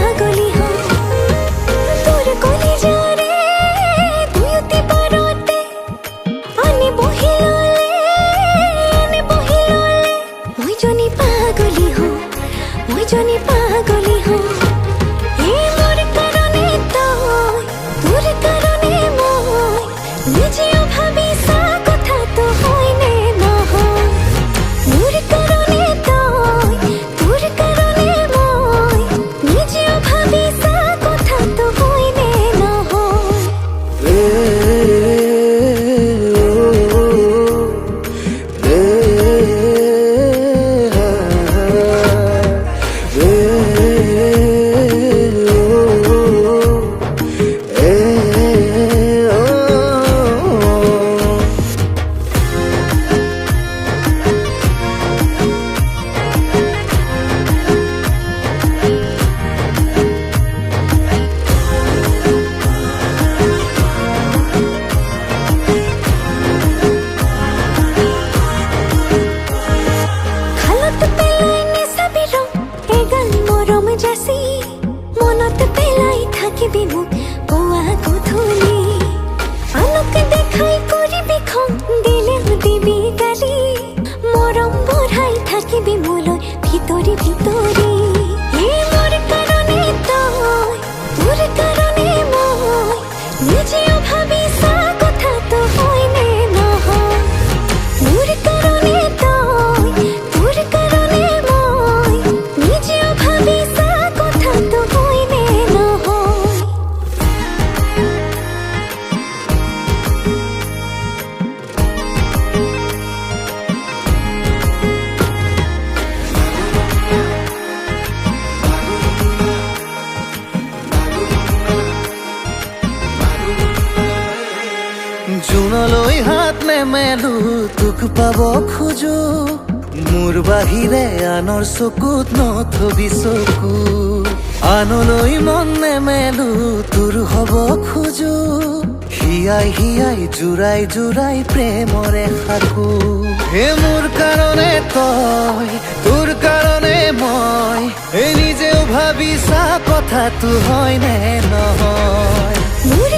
পাগলি হও তোর কলিজারে তুই অতি পারতে আনে বহিললে মই জনি পাগলি হও মই জনি পাগলি হও এই মোর কারণে তোর কারণে মই নিজেও ভাবিছা কথা তো হয় নে নহয় মোর কারণে তোর কারণে মই নিজেও ভাবিছা কথা তো হয় নে নহয় যাসি মনত পেলাই থাকিবি মোক পুৱা গধূলি আনক দেখাই কৰিবি খং দিলেও দিবি গালি মৰম বঢ়াই থাকিবি মোলৈ ভিতৰি ভিতৰি এই মোৰ কাৰণে তোৰ কাৰণে মই নিজেও ভাবিছা কথাটো হয় নে নহয় মোৰ কাৰণে তোৰ কাৰণে মই নিজেও ভাবিছা কথাটো হয় নে নহয় জোনলৈ হাত নেমেলো তোক পাব খোজো মোৰ বাহিৰে আনৰ চকুত নথবি চকু আনলৈ মন নেমেলো তোৰ হব খোজো হিয়াই হিয়াই জোৰাই জোৰাই প্ৰেমৰে সাকো হে মোৰ কাৰণে তোৰ কাৰণে মই নিজেও ভাবিছা কথাটো হয় নে নহয় মোৰ